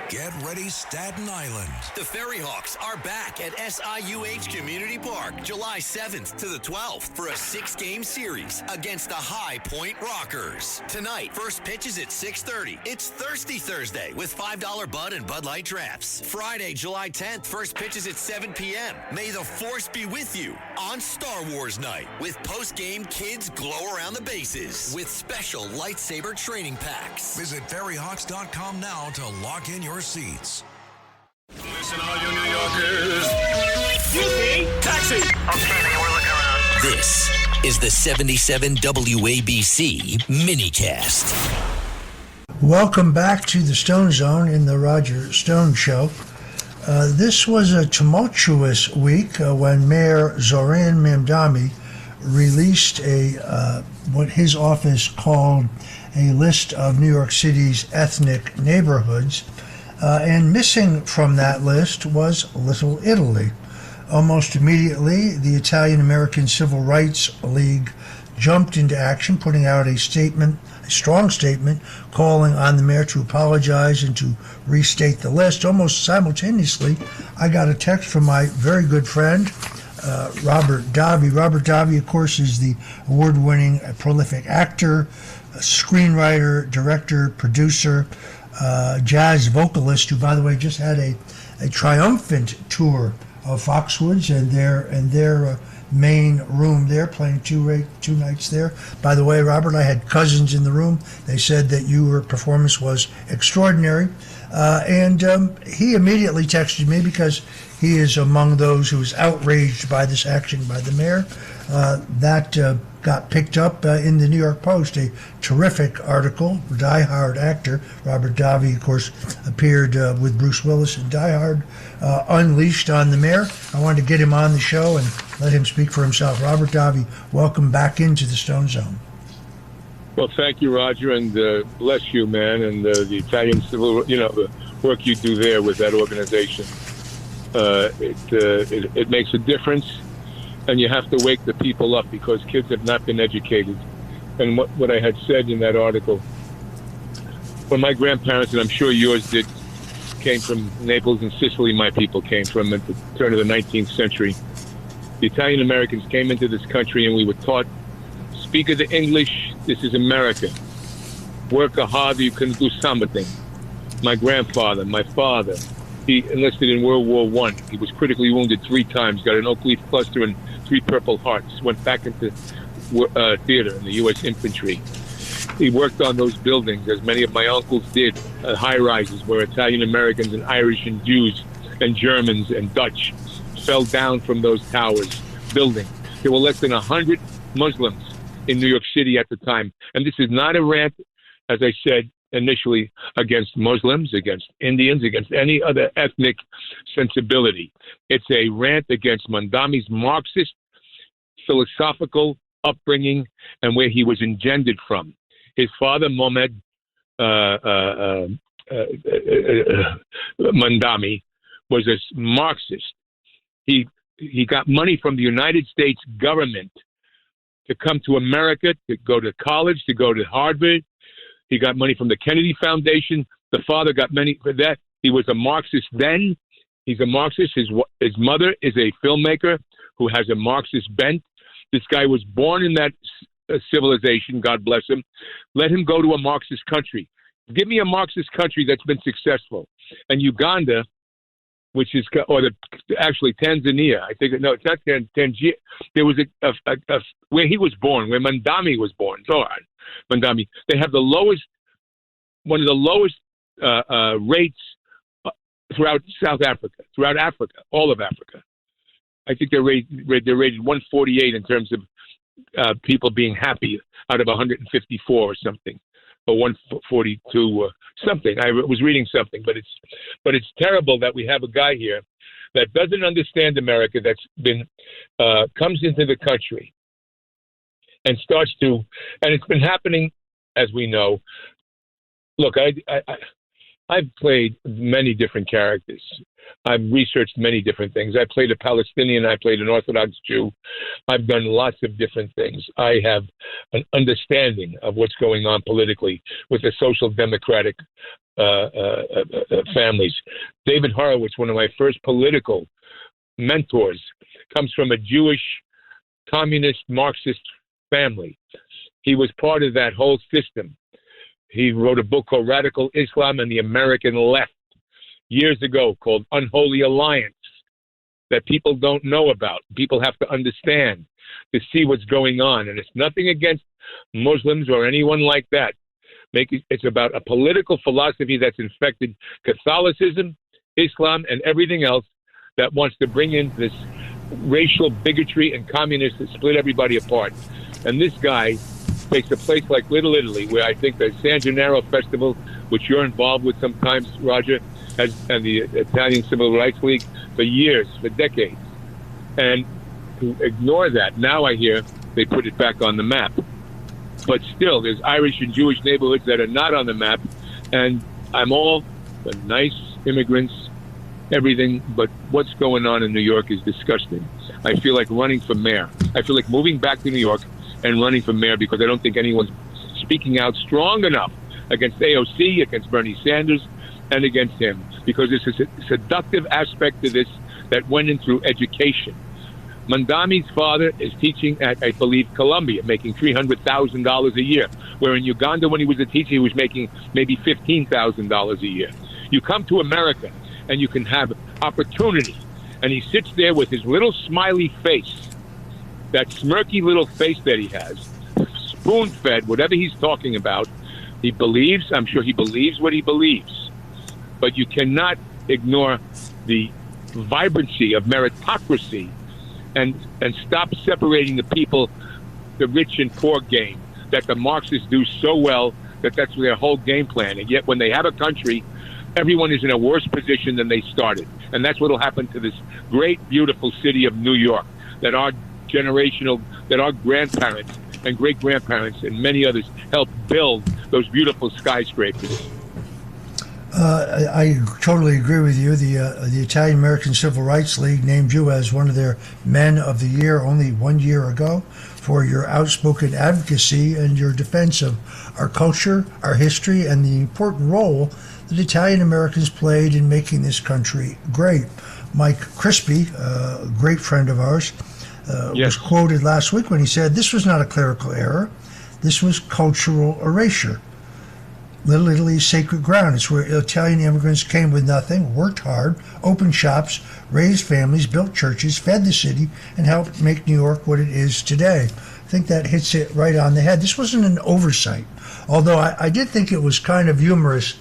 Get ready, Staten Island. The Ferry Hawks are back at SIUH Community Park July 7th to the 12th for a 6-game series against the High Point Rockers. Tonight, first pitch is at 6:30. It's Thirsty Thursday with $5 Bud and Bud Light drafts. Friday, July 10th, first pitch is at 7 p.m. May the Force be with you on Star Wars Night with post-game kids glow around the bases with special lightsaber training packs. Visit ferryhawks.com now to lock in your seats. Listen, all you New Yorkers. Excuse me. Taxi. Okay, man, we're looking around. This is the 77 WABC minicast. Welcome back to the Stone Zone in the Roger Stone Show. This was a tumultuous week when Mayor Zohran Mandami released what his office called a list of New York City's ethnic neighborhoods. And missing from that list was Little Italy. Almost immediately, the Italian-American Civil Rights League jumped into action, putting out a strong statement, calling on the mayor to apologize and to restate the list. Almost simultaneously, I got a text from my very good friend, Robert Davi. Robert Davi, of course, is the award-winning prolific actor, screenwriter, director, producer, jazz vocalist, who, by the way, just had a triumphant tour of Foxwoods and their main room there, playing two nights there. By the way, Robert, I had cousins in the room. They said that your performance was extraordinary. And he immediately texted me because he is among those who is outraged by this action by the mayor. That got picked up in the New York Post, a terrific article. Die Hard actor Robert Davi, of course, appeared with Bruce Willis in Die Hard, unleashed on the mayor. I wanted to get him on the show and let him speak for himself. Robert Davi, welcome back into the Stone Zone. Well, thank you, Roger, and bless you, man, and the Italian civil, the work you do there with that organization. It makes a difference, and you have to wake the people up because kids have not been educated. And what I had said in that article, when my grandparents, and I'm sure yours did, came from Naples and Sicily, my people came from at the turn of the 19th century. The Italian Americans came into this country and we were taught, speak of the English, this is America. Work hard, you can do something. My grandfather, my father, he enlisted in World War I. He was critically wounded 3 times, got an oak leaf cluster and 3 Purple Hearts, went back into theater in the U.S. infantry. He worked on those buildings, as many of my uncles did, high-rises where Italian Americans and Irish and Jews and Germans and Dutch fell down from those towers building. There were less than 100 Muslims in New York City at the time. And this is not a rant, as I said initially, against Muslims, against Indians, against any other ethnic sensibility. It's a rant against Mandami's Marxist philosophical upbringing and where he was engendered from. His father, Mohammed Mamdani, was a Marxist. He got money from the United States government to come to America, to go to college, to go to Harvard. He got money from the Kennedy Foundation. The father got money for that. He was a Marxist then. He's a Marxist. His mother is a filmmaker who has a Marxist bent. This guy was born in that civilization, God bless him. Let him go to a Marxist country. Give me a Marxist country that's been successful. And Uganda, which is, actually Tanzania, I think, no, it's not Tanzania. There was a where he was born, where Mandami was born, Zohran Mandami. They have one of the lowest rates throughout South Africa, throughout Africa, all of Africa. I think they're rated 148 in terms of people being happy out of 154 or something, or 142 or something. I was reading something, but it's terrible that we have a guy here that doesn't understand America, that's been comes into the country and starts to, and it's been happening, as we know. Look, I've played many different characters. I've researched many different things. I played a Palestinian. I played an Orthodox Jew. I've done lots of different things. I have an understanding of what's going on politically with the social democratic families. David Horowitz, one of my first political mentors, comes from a Jewish, communist, Marxist family. He was part of that whole system. He wrote a book called Radical Islam and the American Left years ago called Unholy Alliance that people don't know about. People have to understand to see what's going on. And it's nothing against Muslims or anyone like that. It's about a political philosophy that's infected Catholicism, Islam, and everything else that wants to bring in this racial bigotry and communists that split everybody apart. And this guy takes a place like Little Italy, where I think the San Gennaro Festival, which you're involved with sometimes, Roger, and the Italian Civil Rights League, for years, for decades. And to ignore that, now I hear they put it back on the map. But still, there's Irish and Jewish neighborhoods that are not on the map, and I'm all for nice immigrants, everything, but what's going on in New York is disgusting. I feel like running for mayor. I feel like moving back to New York and running for mayor because I don't think anyone's speaking out strong enough against AOC, against Bernie Sanders, and against him, because there's a seductive aspect to this that went in through education. Mandami's father is teaching at, I believe, Columbia, making $300,000 a year, where in Uganda, when he was a teacher, he was making maybe $15,000 a year. You come to America, and you can have opportunity. And he sits there with his little smiley face, that smirky little face that he has, spoon-fed, whatever he's talking about. He believes, I'm sure he believes what he believes. But you cannot ignore the vibrancy of meritocracy and stop separating the people, the rich and poor game, that the Marxists do so well, that's their whole game plan. And yet when they have a country, everyone is in a worse position than they started. And that's what will happen to this great, beautiful city of New York, that our grandparents and great-grandparents and many others helped build those beautiful skyscrapers. I totally agree with you. The Italian American Civil Rights League named you as one of their Men of the Year only 1 year ago for your outspoken advocacy and your defense of our culture, our history, and the important role that Italian Americans played in making this country great. Mike Crispy, a great friend of ours, was quoted last week when he said, "This was not a clerical error. This was cultural erasure. Little Italy's sacred ground. It's where Italian immigrants came with nothing, worked hard, opened shops, raised families, built churches, fed the city, and helped make New York what it is today." I think that hits it right on the head. This wasn't an oversight, although I did think it was kind of humorous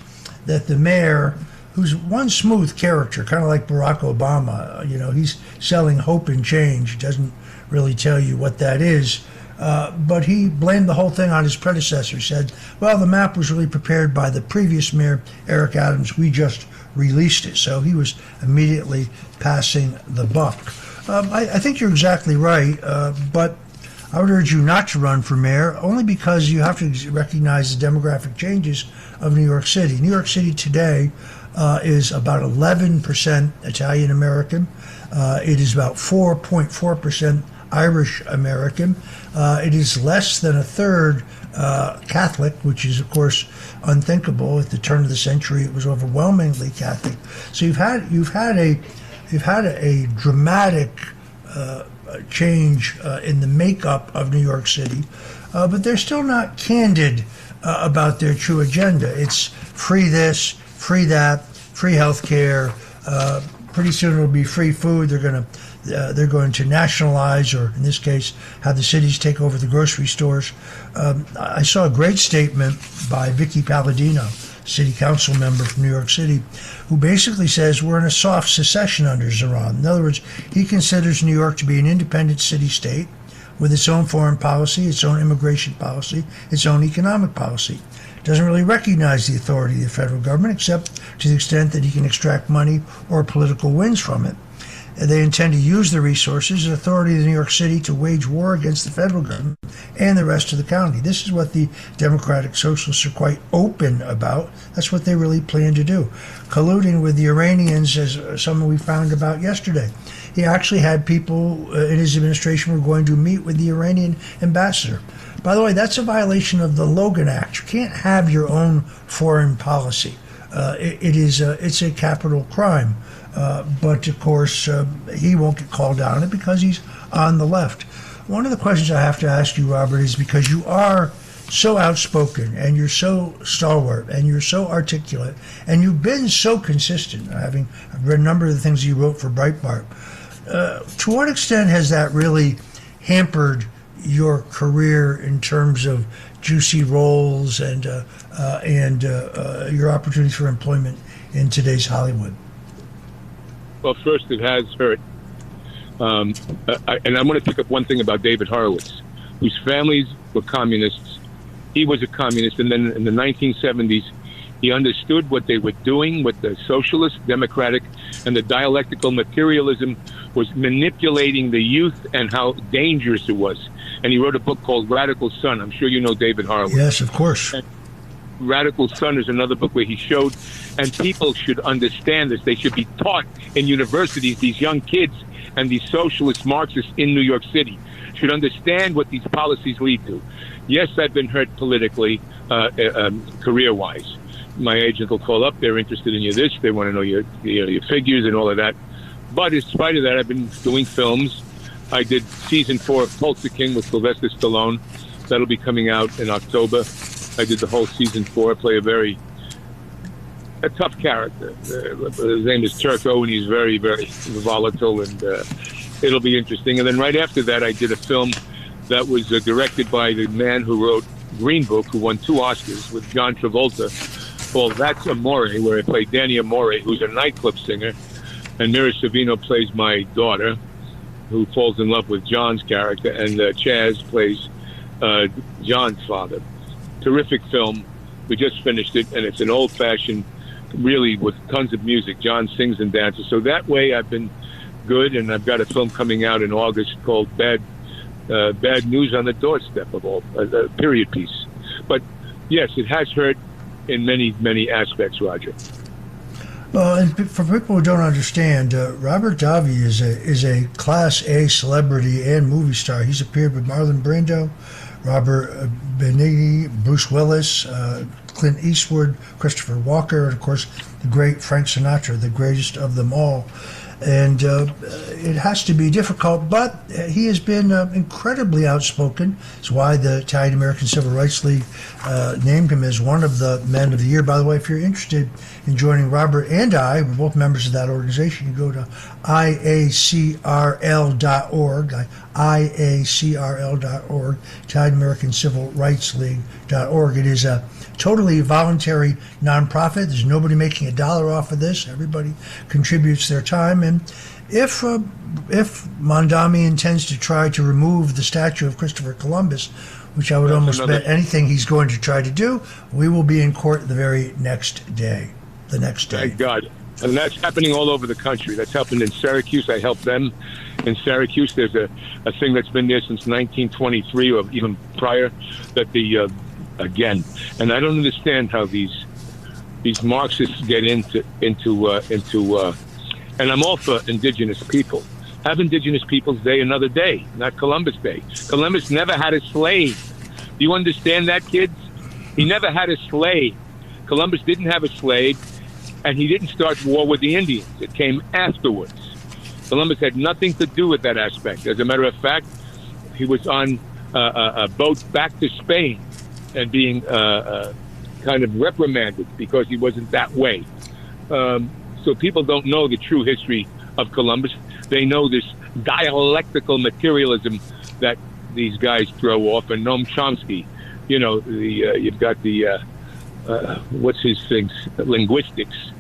that the mayor, who's one smooth character, kind of like Barack Obama, he's selling hope and change, doesn't really tell you what that is. But he blamed the whole thing on his predecessor. He said, well, the map was really prepared by the previous mayor, Eric Adams. We just released it. So he was immediately passing the buck. I think you're exactly right, but I would urge you not to run for mayor, only because you have to recognize the demographic changes of New York City. New York City today is about 11% Italian American. It is about 4.4% Irish American. It is less than a third Catholic, which is, of course, unthinkable. At the turn of the century, it was overwhelmingly Catholic. So you've had a dramatic change in the makeup of New York City, but they're still not candid about their true agenda. It's free this, free that, free health care. Pretty soon it'll be free food. They're going to nationalize, or in this case, have the cities take over the grocery stores. I saw a great statement by Vicky Palladino, city council member from New York City, who basically says we're in a soft secession under Zohran. In other words, he considers New York to be an independent city-state with its own foreign policy, its own immigration policy, its own economic policy. Doesn't really recognize the authority of the federal government, except to the extent that he can extract money or political wins from it. They intend to use the resources and authority of New York City to wage war against the federal government and the rest of the county. This is what the Democratic Socialists are quite open about. That's what they really plan to do. Colluding with the Iranians, as someone we found about yesterday. He actually had people in his administration who were going to meet with the Iranian ambassador. By the way, that's a violation of the Logan Act. You can't have your own foreign policy. It's a capital crime. But of course, he won't get called out on it because he's on the left. One of the questions I have to ask you, Robert, is because you are so outspoken and you're so stalwart and you're so articulate and you've been so consistent. I've read a number of the things you wrote for Breitbart. To what extent has that really hampered your career in terms of juicy roles and your opportunities for employment in today's Hollywood? Well, first, it has hurt. And I'm going to pick up one thing about David Horowitz, whose families were communists. He was a communist, and then in the 1970s, he understood what they were doing with the socialist, democratic, and the dialectical materialism was manipulating the youth and how dangerous it was. And he wrote a book called Radical Son. I'm sure you know David Horowitz. Yes, of course. And Radical Son is another book where he showed, and people should understand this. They should be taught in universities, these young kids and these socialist Marxists in New York City should understand what these policies lead to. Yes, I've been hurt politically, career-wise. My agent will call up. They're interested in you this. They want to know your figures and all of that. But in spite of that, I've been doing films. I did season 4 of Tulsa King with Sylvester Stallone. That'll be coming out in October. I did the whole season 4. I play a tough character. His name is Turco, and he's very, very volatile, and it'll be interesting. And then right after that, I did a film that was directed by the man who wrote Green Book, who won 2 Oscars, with John Travolta, called That's Amore, where I play Danny Amore, who's a nightclub singer, and Mira Sorvino plays my daughter, who falls in love with John's character, and Chaz plays John's father. Terrific film. We just finished it, and it's an old-fashioned, really with tons of music. John sings and dances. So that way I've been good, and I've got a film coming out in August called Bad News on the Doorstep, of all, a period piece. But yes, it has hurt in many, many aspects, Roger. Well, and for people who don't understand, Robert Davi is a Class A celebrity and movie star. He's appeared with Marlon Brando, Robert Benigni, Bruce Willis, Clint Eastwood, Christopher Walker, and of course the great Frank Sinatra, the greatest of them all. And it has to be difficult, but he has been incredibly outspoken. That's why the Italian American Civil Rights League named him as one of the men of the year. By the way, if you're interested in joining Robert and I, we're both members of that organization, you go to IACRL.org, IACRL.org, Italian American Civil Rights League.org. It is a totally voluntary nonprofit. There's nobody making $1 off of this. Everybody contributes their time. And if Mandami intends to try to remove the statue of Christopher Columbus, which I would almost bet anything he's going to try to do, we will be in court the very next day. The next day. Thank God. And that's happening all over the country. That's happened in Syracuse. I helped them in Syracuse. There's a thing that's been there since 1923 or even prior, that the again, and I don't understand how these Marxists get into and I'm all for indigenous people. Have Indigenous Peoples Day another day, not Columbus Day. Columbus never had a slave. Do you understand that, kids? He never had a slave. Columbus didn't have a slave, and he didn't start war with the Indians. It came afterwards. Columbus had nothing to do with that aspect. As a matter of fact, he was on a boat back to Spain and being kind of reprimanded because he wasn't that way. So people don't know the true history of Columbus. They know this dialectical materialism that these guys throw off. And Noam Chomsky, you know, you've got the, what's his things, linguistics.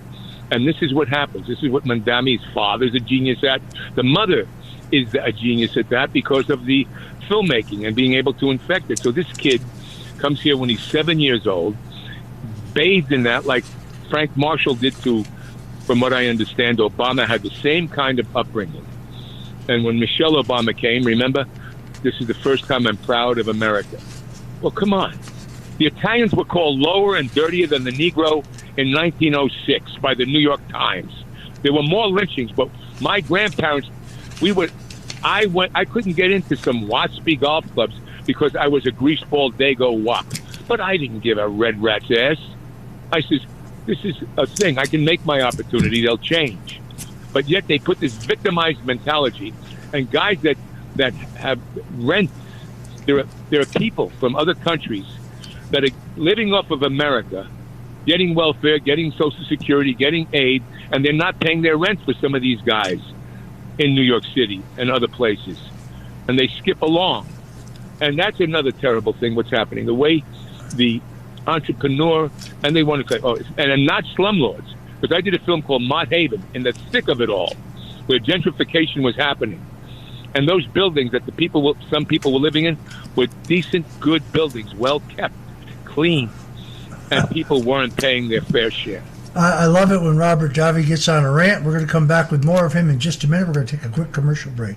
And this is what happens. This is what Mandami's father's a genius at. The mother is a genius at that because of the filmmaking and being able to infect it. So this kid comes here when he's 7 years old, bathed in that like Frank Marshall did to, from what I understand, Obama had the same kind of upbringing. And when Michelle Obama came, remember, this is the first time I'm proud of America. Well, come on. The Italians were called lower and dirtier than the Negro in 1906 by the New York Times. There were more lynchings, but my grandparents, I couldn't get into some waspy golf clubs because I was a greaseball Dago wop. But I didn't give a red rat's ass. I says, this is a thing. I can make my opportunity. They'll change. But yet they put this victimized mentality, and guys that have rent. There are people from other countries that are living off of America, getting welfare, getting Social Security, getting aid, and they're not paying their rent for some of these guys in New York City and other places. And they skip along. And that's another terrible thing, what's happening. The way the entrepreneur, and they want to say, and not slumlords, because I did a film called Mott Haven, in the thick of it all, where gentrification was happening. And those buildings that some people were living in were decent, good buildings, well kept, clean, and people weren't paying their fair share. I love it when Robert Davi gets on a rant. We're going to come back with more of him in just a minute. We're going to take a quick commercial break.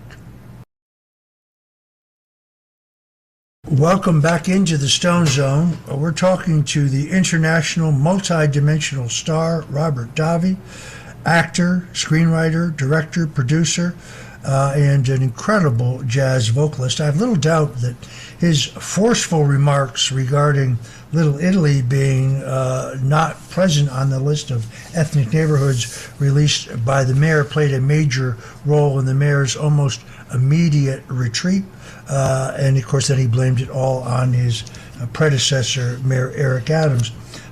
Welcome back into the Stone Zone. We're talking to the international multi-dimensional star, Robert Davi, actor, screenwriter, director, producer, and an incredible jazz vocalist. I have little doubt that his forceful remarks regarding Little Italy being not present on the list of ethnic neighborhoods released by the mayor played a major role in the mayor's almost immediate retreat. And of course, then he blamed it all on his predecessor, Mayor Eric Adams.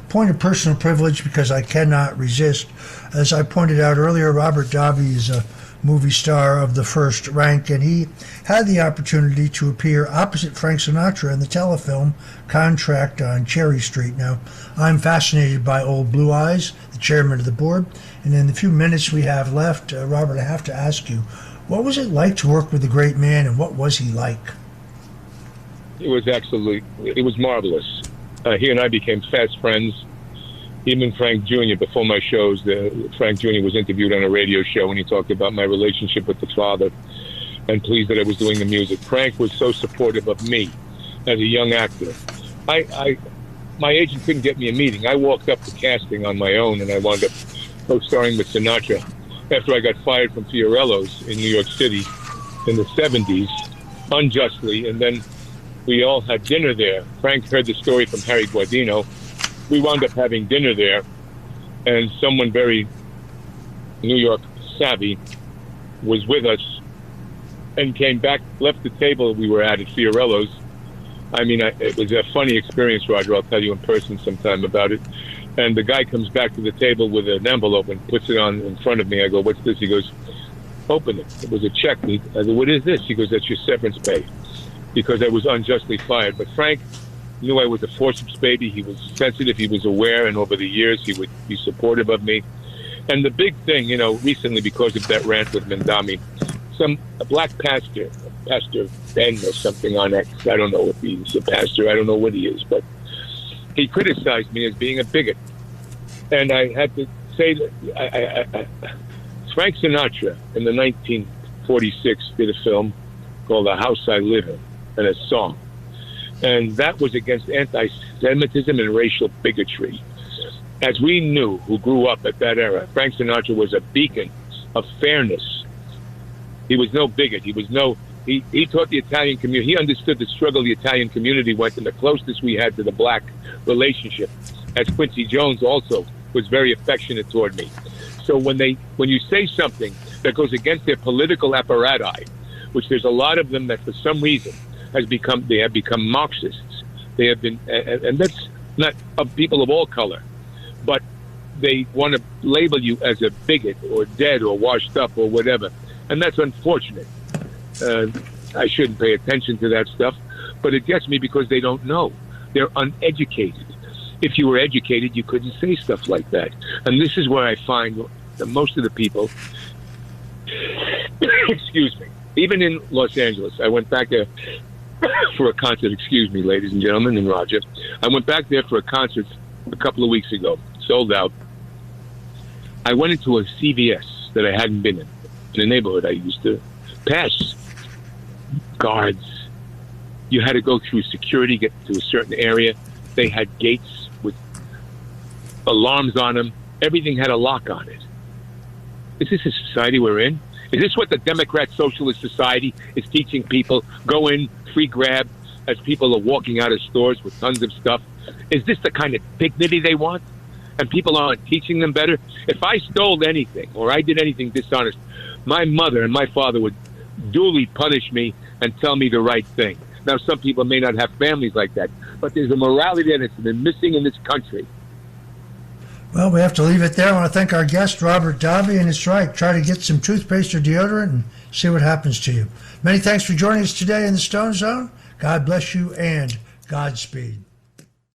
Point of personal privilege, because I cannot resist. As I pointed out earlier, Robert Davi is a movie star of the first rank, and he had the opportunity to appear opposite Frank Sinatra in the telefilm Contract on Cherry Street. Now, I'm fascinated by Old Blue Eyes, the chairman of the board, and in the few minutes we have left, Robert, I have to ask you, what was it like to work with the great man, and what was he like? It was marvelous. He and I became fast friends. Even Frank Jr., before my shows, Frank Jr. was interviewed on a radio show, and he talked about my relationship with the father and pleased that I was doing the music. Frank was so supportive of me as a young actor. My agent couldn't get me a meeting. I walked up to casting on my own, and I wound up co-starring with Sinatra after I got fired from Fiorello's in New York City in the 70s, unjustly, and then we all had dinner there. Frank heard the story from Harry Guardino. We wound up having dinner there, and someone very New York savvy was with us and came back, left the table we were at Fiorello's. I mean, it was a funny experience, Roger. I'll tell you in person sometime about it. And the guy comes back to the table with an envelope and puts it on in front of me. I go, "What's this?" He goes, "Open it." It was a check. I go, "What is this?" He goes, "That's your severance pay," because I was unjustly fired. But Frank knew I was a forceps baby. He was sensitive. He was aware. And over the years, he would be supportive of me. And the big thing, recently because of that rant with Mandami, a black pastor, Pastor Ben or something on X, I don't know if he's a pastor. I don't know what he is. But he criticized me as being a bigot. And I had to say that Frank Sinatra in the 1946 did a film called The House I Live In, and a song. And that was against anti-Semitism and racial bigotry. As we knew, who grew up at that era, Frank Sinatra was a beacon of fairness. He was no bigot. He taught the Italian community. He understood the struggle the Italian community went and the closeness we had to the black relationship. As Quincy Jones also was very affectionate toward me. So when you say something that goes against their political apparatus, which there's a lot of them that for some reason have become Marxists. They have been, and that's not of people of all color, but they want to label you as a bigot or dead or washed up or whatever, and that's unfortunate. I shouldn't pay attention to that stuff, but it gets me because they don't know. They're uneducated. If you were educated, you couldn't say stuff like that. And this is where I find that most of the people, excuse me, even in Los Angeles, I went back there for a concert, excuse me, ladies and gentlemen, and Roger. I went back there for a concert a couple of weeks ago, sold out. I went into a CVS that I hadn't been in a neighborhood I used to pass. Guards. You had to go through security, get to a certain area. They had gates with alarms on them. Everything had a lock on it. Is this a society we're in? Is this what the Democrat Socialist Society is teaching people? Go in, free grab, as people are walking out of stores with tons of stuff. Is this the kind of dignity they want? and people aren't teaching them better. If I stole anything or I did anything dishonest, my mother and my father would duly punish me and tell me the right thing. Now, some people may not have families like that, but there's a morality that's been missing in this country. Well, we have to leave it there. I want to thank our guest, Robert Davi, and it's right. Try to get some toothpaste or deodorant and see what happens to you. Many thanks for joining us today in the Stone Zone. God bless you and Godspeed.